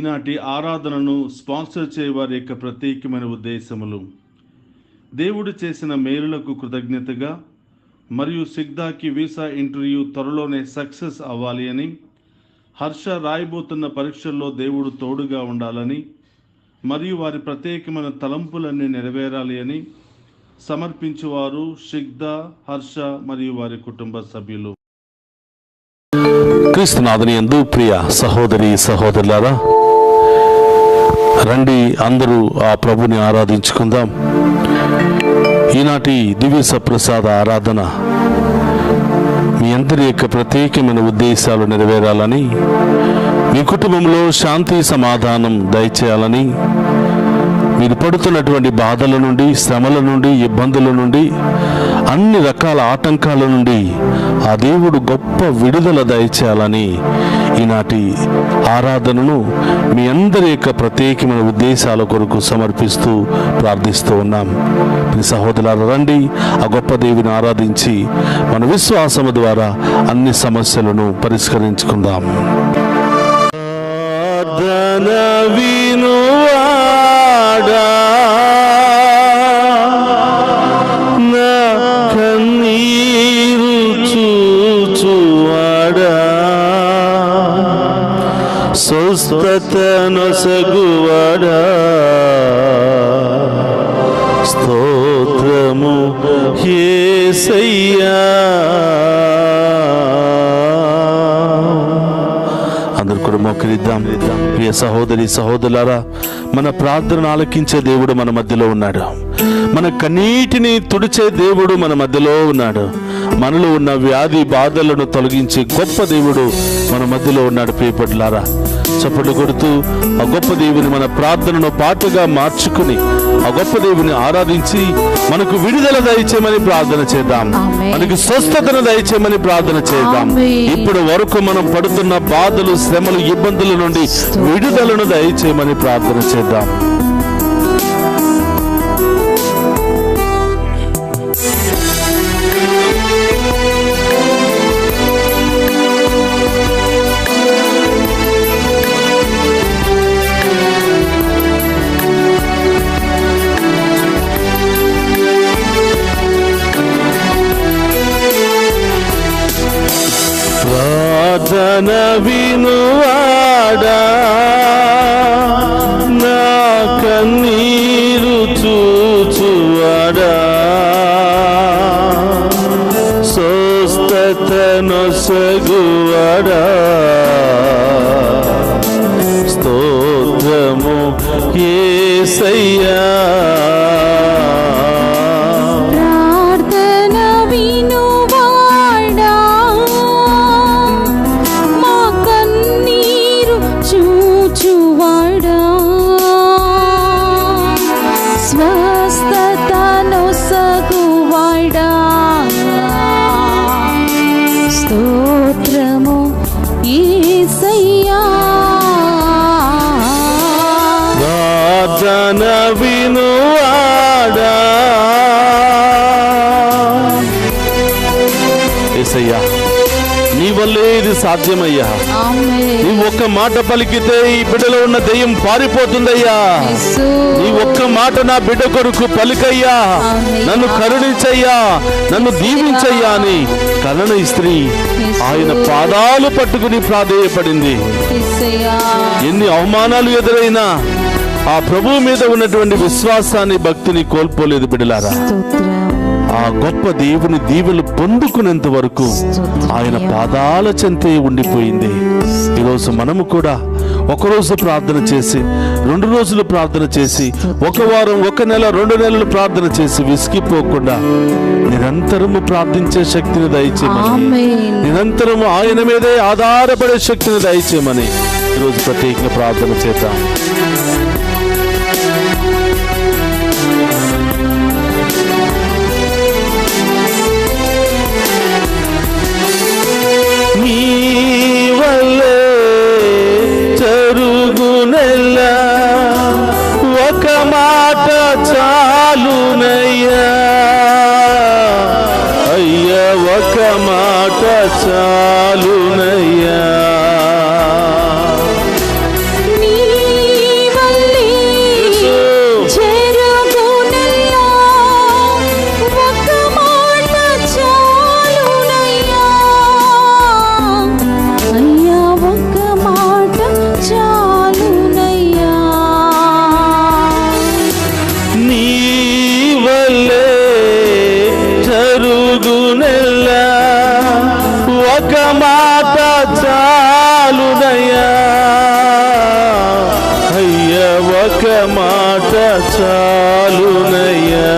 ఈనాటి ఆరాధనను స్పాన్సర్ చేయవారి యొక్క ప్రత్యేకమైన ఉద్దేశములు: దేవుడు చేసిన మేలులకు కృతజ్ఞతగా, మరియు సిగ్దాకి వీసా ఇంటర్వ్యూ త్వరలోనే సక్సెస్ అవ్వాలి అని, హర్ష రాయబోతున్న పరీక్షల్లో దేవుడు తోడుగా ఉండాలని, మరియు వారి ప్రత్యేకమైన తలంపులన్నీ నెరవేరాలి అని సమర్పించువారు సిగ్దా, హర్ష మరియు వారి కుటుంబ సభ్యులు. క్రీస్తునాథుని యందు ప్రియ సహోదరి సహోదరులారా, రండి అందరూ ఆ ప్రభుని ఆరాధించుకుందాం. ఈనాటి దివ్య సప్రసాద ఆరాధన మీ అందరి యొక్క ప్రత్యేకమైన ఉద్దేశాలు నెరవేరాలని, మీ కుటుంబంలో శాంతి సమాధానం దయచేయాలని, మీరు పడుతున్నటువంటి బాధల నుండి, శ్రమల నుండి, ఇబ్బందుల నుండి, అన్ని రకాల ఆటంకాల నుండి ఆ దేవుడు గొప్ప విడుదల దయచేయాలని ఈనాటి ఆరాధనను మీ అందరి యొక్క ప్రత్యేకమైన ఉద్దేశాల కొరకు సమర్పిస్తూ ప్రార్థిస్తూ ఉన్నాం. మీ సహోదరులారా, రండి ఆ గొప్ప దేవుని ఆరాధించి మన విశ్వాసము ద్వారా అన్ని సమస్యలను పరిష్కరించుకుందాం. స్వస్థతనొసగువాడా, స్తోత్రము యేసయ్యా. అందరూ కూడా మోకరిద్దాం. ప్రియ సహోదరి సహోదరులారా, మన ప్రార్థన ఆలకించే దేవుడు మన మధ్యలో ఉన్నాడు. మన కన్నీటిని తుడిచే దేవుడు మన మధ్యలో ఉన్నాడు. మనలో ఉన్న వ్యాధి బాధలను తొలగించే గొప్ప దేవుడు మన మధ్యలో ఉన్నాడు. ప్రియపడ్లారా, చప్పట్లు కొడుతూ ఆ గొప్ప దేవుని మన ప్రార్థనను పాటగా మార్చుకుని ఆ గొప్ప దేవుని ఆరాధించి మనకు విడుదల దయచేయమని ప్రార్థన చేద్దాం. మనకు స్వస్థతను దయచేయమని ప్రార్థన చేద్దాం. ఇప్పటి వరకు మనం పడుతున్న బాధలు, శ్రమలు, ఇబ్బందుల నుండి విడుదలను దయచేయమని ప్రార్థన చేద్దాం. ప్రార్థన వినువాడా, నా కన్నీరు చూచువాడా, స్వస్థతనొసగువాడా, స్తోత్రము యేసయ్యా. వినువాడా, యేసయ్యా, నీ వల్లే ఇది సాధ్యమయ్యా. నీ ఒక్క మాట పలికితే ఈ బిడ్డలో ఉన్న దెయ్యం పారిపోతుందయ్యా. నీ ఒక్క మాట నా బిడ్డ కొరకు పలికయ్యా, నన్ను కరుణించయ్యా, నన్ను దీవించయ్యా అని కలన స్త్రీ ఆయన పాదాలు పట్టుకుని ప్రాధేయపడింది. ఎన్ని అవమానాలు ఎదురైనా ఆ ప్రభువు మీద ఉన్నటువంటి విశ్వాసాన్ని, భక్తిని కోల్పోలేదు బిడ్డలారా. ఆ గొప్ప దేవుని దీవెలు పొందుకునేంత వరకు ఆయన పాదాల చెంతే ఉండిపోయింది. ఈరోజు మనము కూడా ఒకరోజు ప్రార్థన చేసి, 2 రోజులు ప్రార్థన చేసి, 1 వారం, 1 నెల, 2 నెలలు ప్రార్థన చేసి విసిగిపోకుండా నిరంతరము ప్రార్థించే శక్తిని దయచేయమని, నిరంతరము ఆయన మీదే ఆధారపడే శక్తిని దయచేయమని ఈరోజు ప్రత్యేకంగా ప్రార్థన చేద్దాం. నీ వల్లే జరుగునెల్లా, ఒక మాట చాలునయ్యా, అయ్యా ఒక మాట చాలునయ్యా. నీ చాలునయ్యా.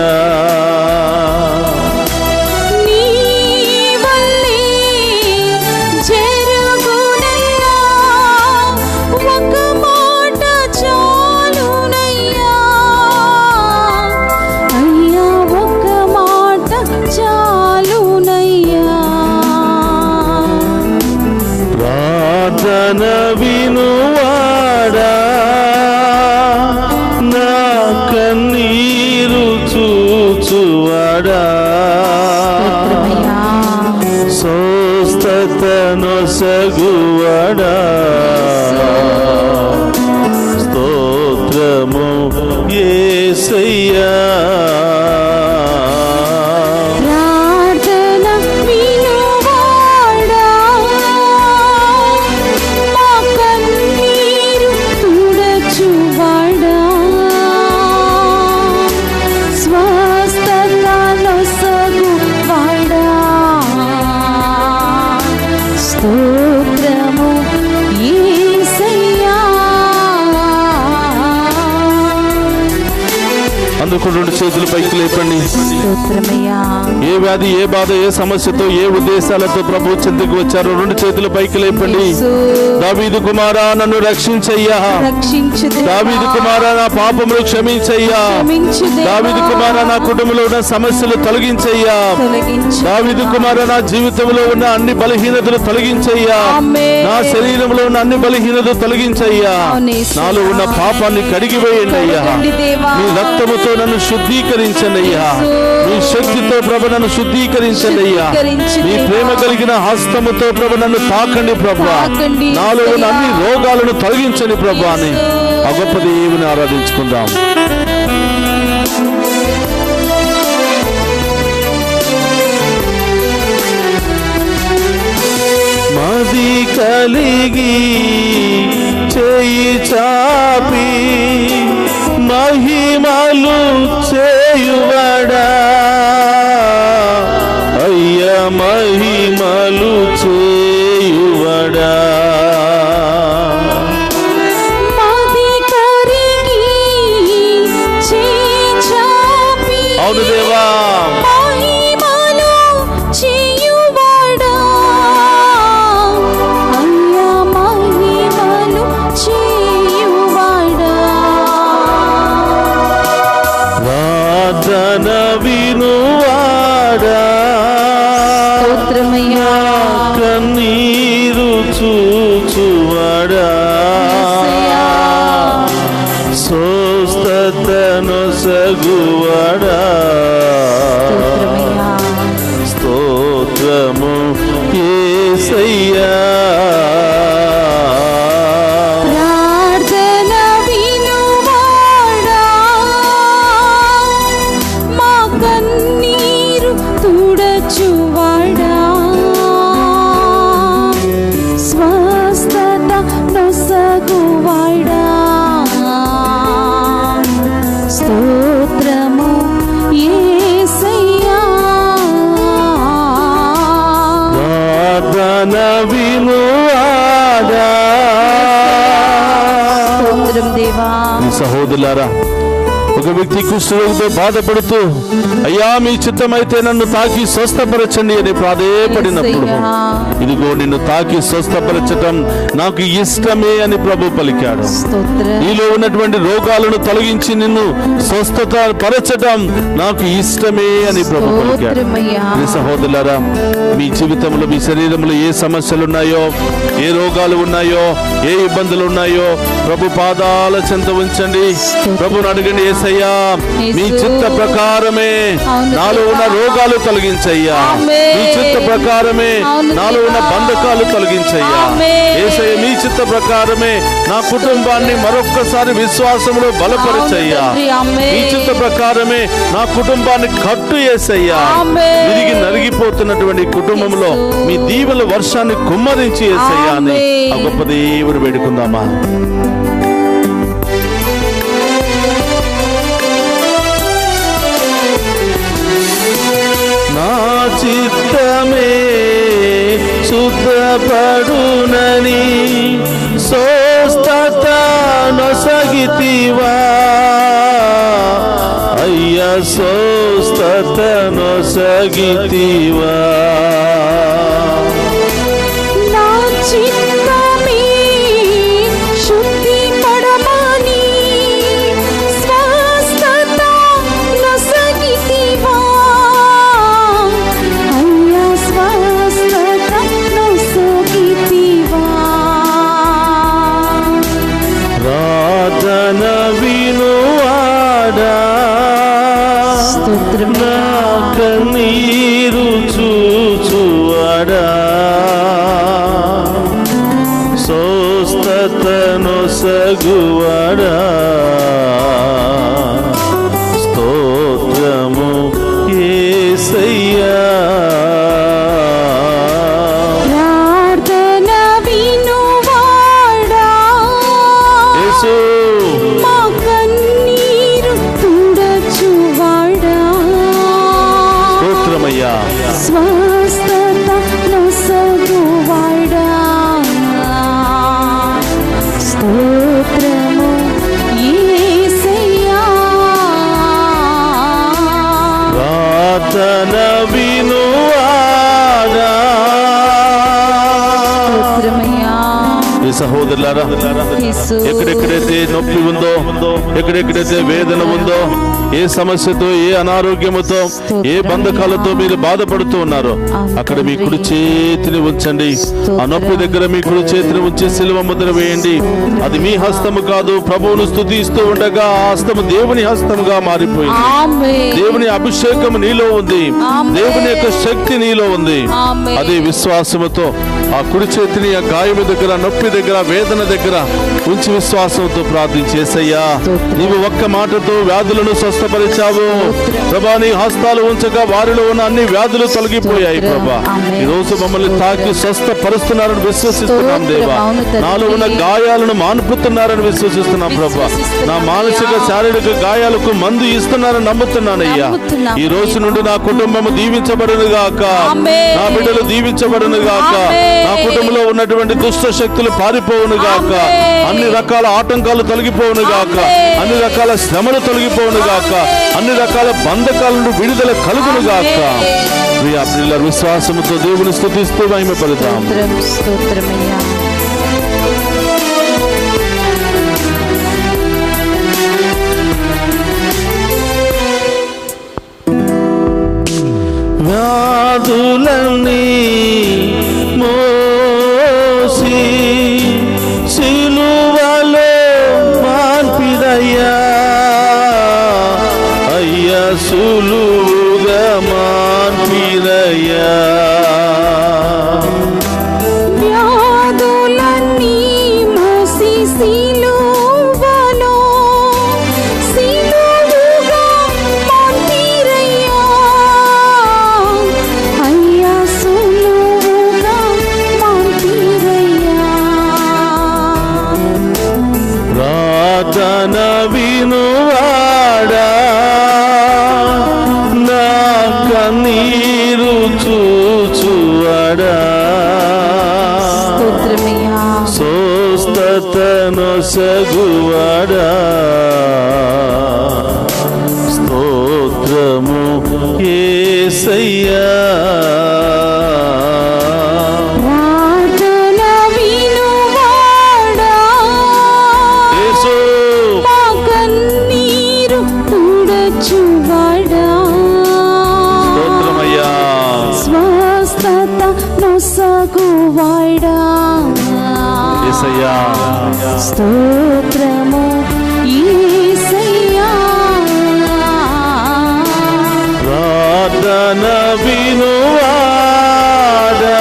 వినువాడా నా కన్నీరు చూచువాడా స్వస్థతనొసగువాడా స్తోత్రము యేసయ్యా. అందుకు రెండు చేతులు పైకి లేపండి. ఏ వ్యాధి, ఏ బాధ, ఏ సమస్యతో, ఏ ఉద్దేశాలతో ప్రభు చెంతకు వచ్చారో రెండు చేతులు పైకి లేపండి. దావీదు కుమారా నన్ను రక్షించయ్యా. దావీదు కుమారా నా పాపములు క్షమించయ్యా. దావీదు కుమారా నా కుటుంబంలో ఉన్న సమస్యలు తొలగించయ్యా. దావీదు కుమారా నా జీవితంలో ఉన్న అన్ని బలహీనతలు తొలగించయ్యా. నా శరీరంలో ఉన్న అన్ని బలహీనతలు తొలగించయ్యా. నాలో ఉన్న పాపాన్ని కడిగివేయండి అయ్యా. మీ రక్తముతో నన్ను శుద్ధీకరించండి అయ్యా. మీ శక్తితో ప్రభు నన్ను శుద్ధీకరించండి అయ్యా. మీ ప్రేమ కలిగిన హస్తముతో ప్రభు నన్ను తాకండి ప్రభు. నాలో ఉన్న అన్ని రోగాలను తొలగించండి ప్రభు అని ఆ గొప్ప దేవుని ఆరాధించుకుందాం. మది కలిగి చేయి చాపి మహిమలు చేయువడా అయ్యా, మహిమలు చేయువడా. అవును దేవా, వినువాడా కన్నీరు చూచువాడా స్వస్థతనొసగువాడా స్తోత్రము యేసయ్యా. సహోదరులారా, ఒక వ్యక్తి కుష్ఠరోగితో బాధపడుతూ అయ్యా మీ చిత్తమైతే నన్ను తాకి స్వస్థపరచండి అని ప్రాధేయపడినప్పుడు ఇదిగో నిన్ను తాకి స్వస్థపరచటం నాకు ఇష్టమే అని ప్రభు పలికాడు. నీలో ఉన్నటువంటి రోగాలను తొలగించి నిన్ను స్వస్థత పరచటం నాకు ఇష్టమే అని ప్రభు పలికాడు. సహోదరులారా, మీ జీవితంలో మీ శరీరంలో ఏ సమస్యలు ఉన్నాయో, ఏ రోగాలు ఉన్నాయో, ఏ ఇబ్బందులు ఉన్నాయో ప్రభు పాదాల చెంత ఉంచండి. ప్రభుని అడగండి, యేసయ్యా మీ చిత్త ప్రకారమే నాలో ఉన్న రోగాలు తొలగించయ్యా. మీ చిత్త ప్రకారమే నాలో ఉన్న బంధకాలు తొలగించయ్యా. యేసయ్య మీ చిత్త ప్రకారమే నా కుటుంబాన్ని మరొక్కసారి విశ్వాసంలో బలపరచయ్యా. మీ చిత్త ప్రకారమే నా కుటుంబాన్ని కట్టు యేసయ్యా. విరిగి నలిగిపోతున్నటువంటి కుటుంబంలో మీ దీవెల వర్షాన్ని కుమ్మరించి యేసయ్యా అని ఆ గొప్ప దేవుడు వేడుకుందామా. నా చిత్తమే శుద్ధపడునని స్వస్థత నొసగితివా ಸ್ವಸ್ಥತನೊಸಗಿತಿವಾ నా చిత్తమే శుద్ధి పడమని స్వస్థత నొసగితివా అయ్యా స్వస్థత నొసగితివా ప్రార్థన వినువాడా స్తోత్రం నా కన్నీరు చూచువాడా స్వస్థతనొసగువాడా స్తోత్రము యేసయ్యా ప్రార్థన వినువాడా యేసు మా కన్నీరు తుడచువాడా స్తోత్రమయ్యా స్వస్థత నొసగువాడా స్తోత్రము యేసయ్యా ప్రార్థన వినువాడా స్తోత్రమయ్యా ఈ సహోదరులారా యేసు ఎక్కడెక్కడైతే నొప్పి ఉందో ఎక్కడెక్కడైతే వేదన ఉందో ఏ సమస్యతో ఏ అనారోగ్యముతో ఏ బంధకాలతో మీరు బాధపడుతూ ఉన్నారో అక్కడ మీ కుడి చేతిని ఉంచండి. ఆ నొప్పి దగ్గర మీ కుడి చేతిని ఉంచి సిలువ ముద్ర వేయండి. అది మీ హస్తము కాదు. ప్రభువును స్తుతిస్తూ ఉండగా ఆ హస్తము దేవుని హస్తముగా మారిపోయింది. ఆమేన్ దేవుని అభిషేకం నీలో ఉంది. ఆమేన్. దేవుని యొక్క శక్తి నీలో ఉంది. ఆమేన్. అదే విశ్వాసముతో ఆ కుడి చేతిని ఆ గాయము దగ్గర నొప్పి దగ్గర వేదన దగ్గర ఉంచి విశ్వాసంతో ప్రార్థించేసయ్యా నీవు ఒక్క మాటతో వ్యాధులను స్వస్థపరిచావు ప్రభా. నీ హస్తాలు ఉంచగా వారిలో ఉన్న అన్ని వ్యాధులు తొలగిపోయాయి ప్రభా. ఈ రోజు మమ్మల్ని తాకి స్వస్థపరుస్తున్నారని విశ్వసిస్తున్నాం దేవా. నాలో ఉన్న గాయాలను మాన్పుతున్నారని విశ్వసిస్తున్నాం ప్రభా. నా మానసిక శారీరక గాయాలకు మందు ఇస్తున్నారని నమ్ముతున్నానయ్యా. ఈ రోజు నుండి నా కుటుంబము దీవించబడును గాక. నా బిడ్డలు దీవించబడును గాక. నా కుటుంబంలో ఉన్నటువంటి దుష్ట శక్తులు పారిపోవును గాక. అన్ని రకాల ఆటంకాలు తొలగిపోవును గాక. అన్ని రకాల శ్రమలు తొలగిపోవును గాక. అన్ని రకాల బంధకాల నుండి విడుదల కలుగును గాక. ప్రియ పిల్లల విశ్వాసముతో దేవుని స్తుతిస్తూ మహిమపడతాం. స్తోత్రమయ్యా. వ్యాధులన్నీ మోసి సిలువలో మాన్పిదయ్యా అయ్యా సులువుగా మాన్పిదయ్యా. వ్యాధులన్నీ మోసి సిలువలో సిలువుగా మాన్పిరయ్యా అయ్యా సులువుగా మాన్పిరయ్యా. ప్రార్థన వినువాడా నా కన్నీరు చూచువాడా స్తోత్రమయ్యా. స్వస్థతనొసగువాడా స్తోత్రము యేసయ్యా. ప్రార్థన వినువాడా యేసు మా కన్నీరు తుడచువాడా స్తోత్రమయ్యా. స్వస్థత నొసగువాడా యేసయ్యా స్తోత్రము యేసయ్యా. ప్రార్థన వినువాడా.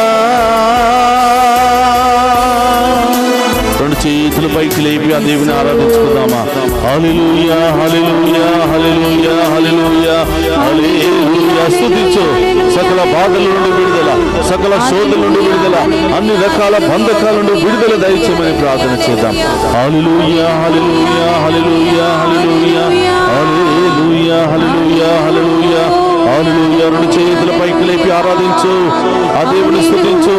రెండు చేతులు పైకి లేపి ఆ దేవుని ఆరాధించుకుందామా. హల్లెలూయా హల్లెలూయా హల్లెలూయా హల్లెలూయా హల్లెలూయా. స్తుతించు. సకల బాధల నుండి విడుదల, సకల శోధల నుండి విడుదల, అన్ని రకాల బంధకాల నుండి విడుదల దయచేయమని ప్రార్థన చేద్దాం. హల్లెలూయా హల్లెలూయా హల్లెలూయా హల్లెలూయా హల్లెలూయా హల్లెలూయా హల్లెలూయా హల్లెలూయా. రెండు చేతుల పైకి లేపి ఆరాధించు. ఆ దేవుని స్తుతించు.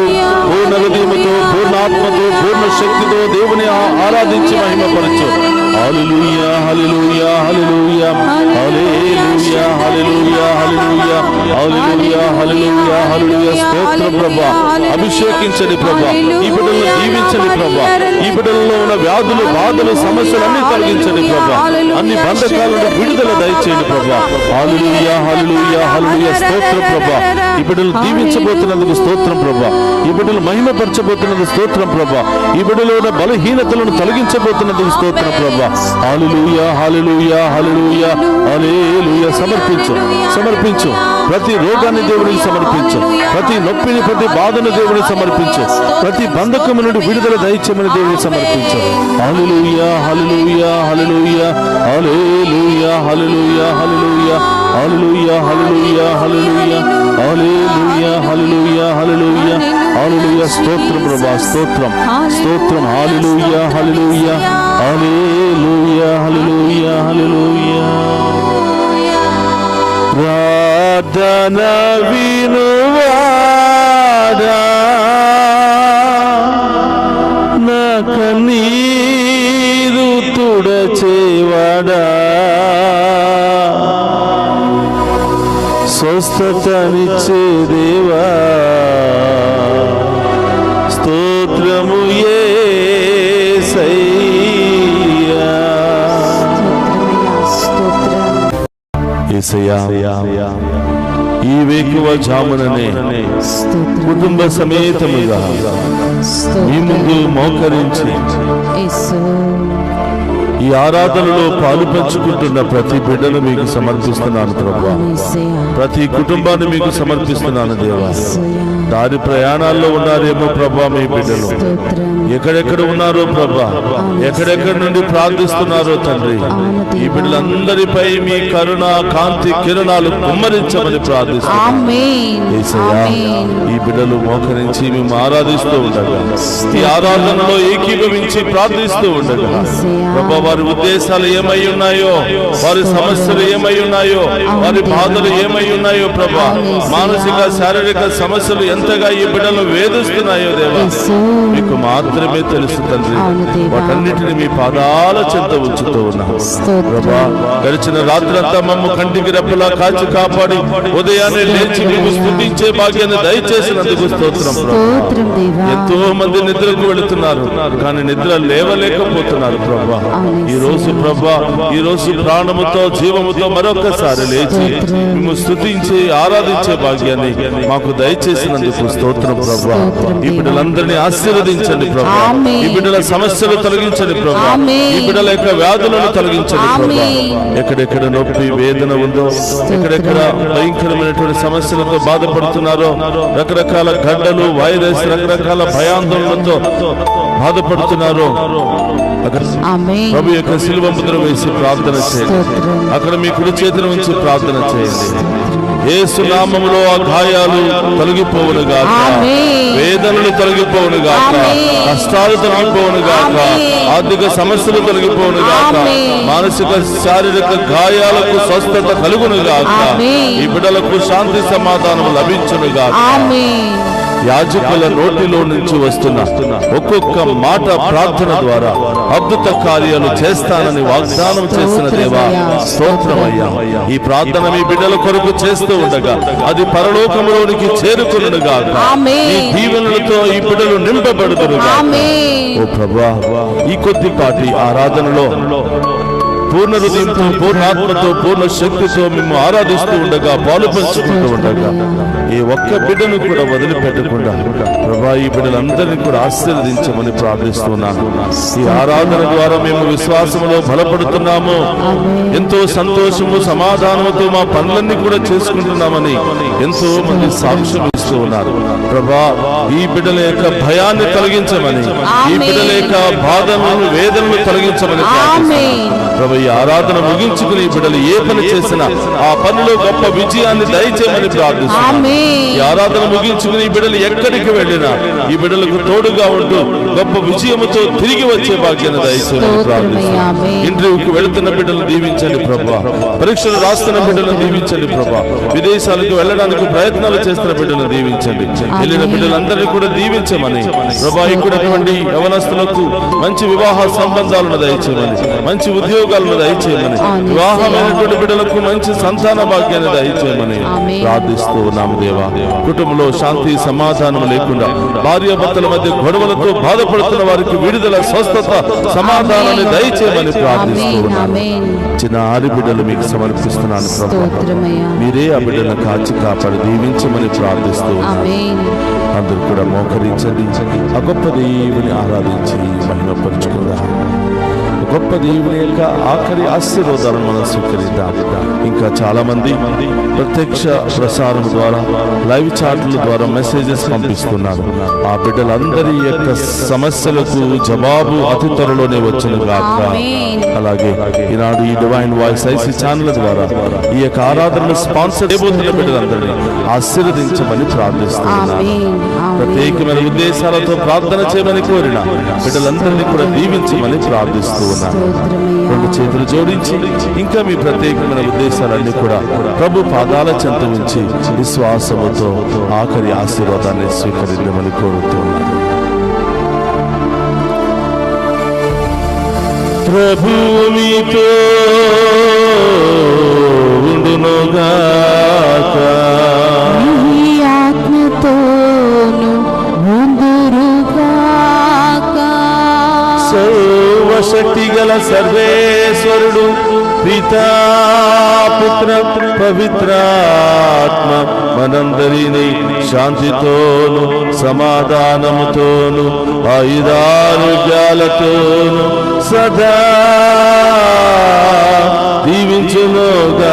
పూర్ణ హృదయముతో, పూర్ణ ఆత్మతో, పూర్ణ శక్తితో దేవుని ఆరాధించి మహిమపరచు. హల్లెలూయా హల్లెలూయా హల్లెలూయా హల్లెలూయా హల్లెలూయా హల్లెలూయా హల్లెలూయా హల్లెలూయా హల్లెలూయా స్తోత్రం ప్రభువా. అభిషేకించండి ప్రభువా, ఈ బిడ్డలను దీవించండి ప్రభువా. ఈ బిడ్డలలో ఉన్న వ్యాధులు, బాధలు, సమస్యలన్నీ తొలగించండి ప్రభువా. అన్ని బంధకాలను విడుదల దయచేయండి ప్రభువా. హల్లెలూయా హల్లెలూయా హల్లెలూయా స్తోత్రం ప్రభువా. ఈ బిడ్డలు దీవించబోతున్నందుకు స్తోత్రం ప్రభువా. ఈ బిడ్డలు మహిమపరచబోతున్నందుకు స్తోత్రం ప్రభువా. ఈ బిడ్డలో ఉన్న బలహీనతలను తొలగించబోతున్నందుకు స్తోత్రం ప్రభువా. హల్లెలూయా హల్లెలూయా హల్లెలూయా హల్లెలూయా. సమర్పించు సమర్పించు, ప్రతి రోగాన్ని దేవునికి సమర్పించు, ప్రతి నొప్పిని, ప్రతి బాధను దేవునికి సమర్పించు, ప్రతి బంధకము నుండి విడుదల దయచేయమని దేవునికి సమర్పించు. హల్లెలూయా హల్లెలూయా హల్లెలూయా హల్లెలూయా హల్లెలూయా హల్లెలూయా హల్లెలూయా హల్లెలూయా హల్లెలూయా హల్లెలూయా హల్లెలూయా హల్లెలూయా హల్లెలూయా. స్తోత్రం ప్రభువా, స్తోత్రం స్తోత్రం. హల్లెలూయా హల్లెలూయా హల్లెలూయా హల్లెలూయా హల్లెలూయా. ప్రార్థన వినువాడా, నా కన్నీరు తుడచేవాడా, స్వస్థతనిచ్చే దేవా, స్తోత్రము యేసయ్యా. యేసయ్యా, ఈ వేకువ జాముననే కుటుంబ సమేతముగా మీ ముందు మోకరించి ఈ ఆరాధనలో పాలు పంచుకుంటున్న ప్రతి బిడ్డను మీకు సమర్పిస్తున్నాను ప్రభువా. ప్రతి కుటుంబాన్ని మీకు సమర్పిస్తున్నాను దేవా. దారి ప్రయాణాల్లో ఉన్నారేమో ప్రభా మీ బిడ్డలు, ఎక్కడెక్కడ ఉన్నారో ప్రభా, ఎక్కడెక్కడి నుండి ప్రార్థిస్తున్నారో తండ్రి, ఈ బిడ్డలందరిపై మీ కరుణ కాంతి కిరణాలు కుమ్మరించమని ప్రార్థిస్తున్నాను. ఈ బిడ్డలు మోకరించి మేము ఆరాధిస్తూ ఉండగా, ఈ ఆరాధనలో ఏకీభవించి ప్రార్థిస్తూ ఉండగా ప్రభా, వారి ఉద్దేశాలు ఏమై ఉన్నాయో, వారి సమస్యలు ఏమై ఉన్నాయో, వారి బాధలు ఏమై ఉన్నాయో ప్రభా, మానసిక శారీరక సమస్యలు ఎంతగా ఈ బిడ్డలు వేధిస్తున్నాయో దేవా మీకు మాత్రమే తెలుసు తండ్రి. వాటన్నిటిని మీ పాదాల చెంత ఉంచుతూ ఉన్నాం ప్రభా. గడిచిన రాత్రంతా మమ్మ కంటికి రెప్పలా కాచి కాపాడి ఉదయాన్నే లేచి మీకు స్తుతించే భాగ్యాన్ని దయచేసినందుకు స్తోత్రం ప్రభా. ఎంతో మంది నిద్రకు వెళుతున్నారు, కానీ నిద్ర లేవలేకపోతున్నారు ప్రభా. ఈ రోజు ప్రభా, ఈ రోజు ప్రాణముతో జీవముతో మరొకసారి లేచి మేము స్తుతించి ఆరాధించే భాగ్యాన్ని మాకు దయచేసినందుకు స్తోత్రం ప్రభా. ఈ బిడ్డలందరినీ ఆశీర్వదించండి ప్రభా. ఈ బిడ్డల సమస్యలు తొలగించండి ప్రభా. ఈ బిడ్డల యొక్క వ్యాధులను తొలగించండి ప్రభా. ఎక్కడెక్కడ నొప్పి వేదన ఉందో, ఎక్కడెక్కడ భయంకరమైనటువంటి సమస్యలతో బాధపడుతున్నారో, రకరకాల గడ్డలు, వైరస్, రకరకాల భయాందోళనలతో బాధపడుతున్నారో ప్రభు యొక్క శిలువ ముద్ర వేసి ప్రార్థన చేయండి. అక్కడ మీ కుడి చేతిని ఉంచి ప్రార్థన చేయండి. యేసు నామములో ఆ గాయాలు తొలగిపోవును గాక, వేదనలు తొలగిపోవును గాక, కష్టాలు తొలగిపోవును గాక, ఆర్థిక సమస్యలు తొలగిపోవును గాక, మానసిక శారీరక గాయాలకు స్వస్థత కలుగును గాక, ఈ బిడ్డలకు శాంతి సమాధానం లభించును గాక. యాజకుల నోటిలో నుంచి వస్తున్న ఒక్కొక్క మాట ప్రార్థన ద్వారా అద్భుత కార్యాలు చేస్తానని వాగ్దానం చేసిన దేవా స్తోత్రమయ్యా. ఈ ప్రార్థన మీ బిడ్డల కొరకు చేస్తూ ఉండగా అది పరలోకములోనికి చేరుకొనుగా, ఈ దీవెనలతో ఈ బిడ్డలు నింపబడుదురుగా. ఓ ప్రభువా, ఈ కొద్దిపాటి ఆరాధనలో పూర్ణ హృదయంతో, పూర్ణాత్మతో, పూర్ణ శక్తితో మేము ఆరాధిస్తూ ఉండగా, పాలు పంచుకుంటూ ఉండగా, ఈ ఒక్క బిడ్డను కూడా వదిలిపెట్టకుండా ప్రభా ఈ బిడ్డలందరినీ కూడా ఆశీర్వదించమని ప్రార్థిస్తున్నాను. ఈ ఆరాధన ద్వారా మేము విశ్వాసంలో బలపడుతున్నాము, ఎంతో సంతోషము సమాధానముతో మా పనులన్నీ కూడా చేసుకుంటున్నామని ఎంతో మంది సాక్ష్యం ఇస్తూ ఉన్నారు. ప్రభా ఈ బిడ్డల యొక్క భయాన్ని తొలగించమని, ఈ బిడ్డల యొక్క బాధలను వేదనలు తొలగించమని ప్రార్థిస్తున్నాను. ప్రభు ఈ ఆరాధన ముగించుకుని ఈ బిడ్డలు ఏ పని చేసినా ఆ పనిలో గొప్ప విజయాన్ని దయచేయమని ప్రార్థిస్తున్నాను. ఈ ఆరాధన ముగించుకుని ఈ బిడ్డలు ఎక్కడికి వెళ్ళినా ఈ బిడ్డలకు తోడుగా ఉంటూ గొప్ప విజయముతో తిరిగి వచ్చే భాగ్యాన్ని దయచేయమని ప్రార్థిస్తున్నాను. ఇంటర్వ్యూకి వెళుతున్న బిడ్డలు దీవించండి ప్రభా. పరీక్షలు రాస్తున్న బిడ్డలను దీవించండి ప్రభా. విదేశాలకు వెళ్ళడానికి ప్రయత్నాలు చేస్తున్న బిడ్డలను దీవించండి. వెళ్ళిన బిడ్డలందరినీ కూడా దీవించమని ప్రభా. ఇక్కడటువంటి యవనస్తులకు మంచి వివాహ సంబంధాలను దయచేయమని, మంచి ఉద్యోగాలను దయచేయమని, వివాహమైనటువంటి బిడ్డలకు మంచి సంతాన భాగ్యాన్ని దయచేయమని ప్రార్థిస్తూ ఉన్నాము దేవా. కుటుంబంలో శాంతి సమాధానం లేకుండా భార్యాభర్తల మధ్య గొడవలతో బాధపడుతున్న వారికి విడుదల, స్వస్థత, సమాధానాన్ని దయచేయమని ప్రార్థిస్తూ ఉన్నాము. చిన్న ఆరి బిడ్డలు మీకు సమర్పిస్తున్నాను ప్రభా. మీరే ఆ బిడ్డలను కాచి కాపాడి దీవించమని ప్రార్థిస్తూ ఉన్నాము. అందరూ కూడా మోకరించండి, ఆ గొప్ప దేవుని ఆరాధించి మహిమపరుచుకుందాం. గొప్ప దేవుని యొక్క ఆఖరి ఆశీర్వాదాలను మనం స్వీకరిద్దాం. ఇంకా చాలా మంది ప్రత్యక్ష ప్రసారం ద్వారా, లైవ్ చాట్ల ద్వారా మెసేజెస్ పంపిస్తున్నారు. ఆ బిడ్డలందరి యొక్క సమస్యలకు జవాబు అతి త్వరలోనే వచ్చును గాక. అలాగే ఈనాడు ఈ డివైన్ వాయిస్ ఐసీ ఛానల్ ద్వారా ఈ యొక్క ఆరాధనను స్పాన్సర్ చేయబోతున్న బిడ్డలందరినీ ఆశీర్వదించమని ప్రార్థిస్తున్నాను. ప్రత్యేకమైన ఉద్దేశాలతో ప్రార్థన చేయమని కోరిన బిడ్డలందరినీ కూడా దీవించమని ప్రార్థిస్తూ ఉన్నాను. రెండు చేతులు జోడించి ఇంకా మీ ప్రత్యేకమైన ఉద్దేశాలన్నీ కూడా ప్రభు పాదాల చెంత ఉంచి విశ్వాసముతో ఆఖరి ఆశీర్వాదాన్ని స్వీకరించమని కోరుతున్నాను. ప్రభు మీతో ఉండునుగాక, నీ ఆత్మతోను ఉందురుగాక. సర్వశక్తి గల సర్వేశ్వరుడు పితా, పుత్ర, పవిత్రాత్మ మనందరినీ శాంతితోను సమాధానముతోను ఆయుధారోగ్యాలతోను సదా దీవించునుగాక.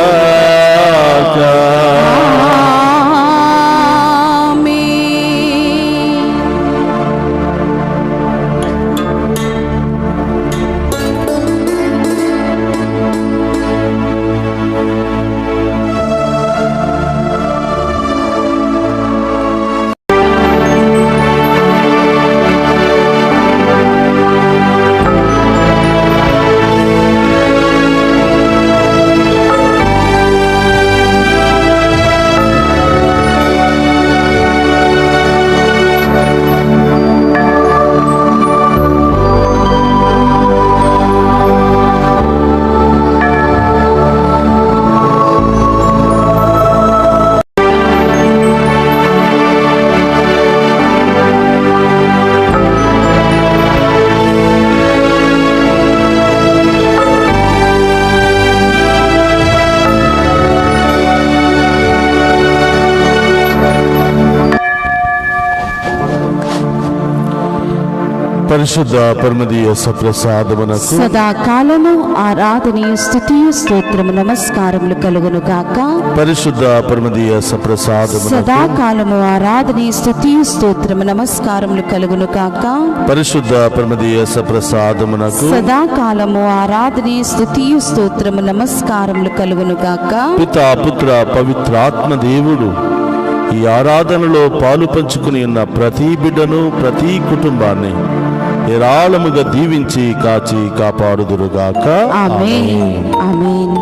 పరిశుద్ధ పరమదీయ సప్రసాదమునకు సదాకాలము ఆరాధనీయ స్తుతియు స్తోత్రము నమస్కారములు కలుగును గాక. పరిశుద్ధ పరమదీయ సప్రసాదమునకు సదాకాలము ఆరాధనీయ స్తుతియు స్తోత్రము నమస్కారములు కలుగును గాక. పరిశుద్ధ పరమదీయ సప్రసాదమునకు సదాకాలము ఆరాధనీయ స్తుతియు స్తోత్రము నమస్కారములు కలుగును గాక. పితా, పుత్ర, పవిత్రాత్మ దేవుడు ఈ ఆరాధనలో పాలు పంచుకుని ఉన్న ప్రతి బిడ్డను, ప్రతి కుటుంబాన్ని ఏరాళముగా దీవించి కాచి కాపాడుదురుగాక. ఆమేన్. ఆమేన్.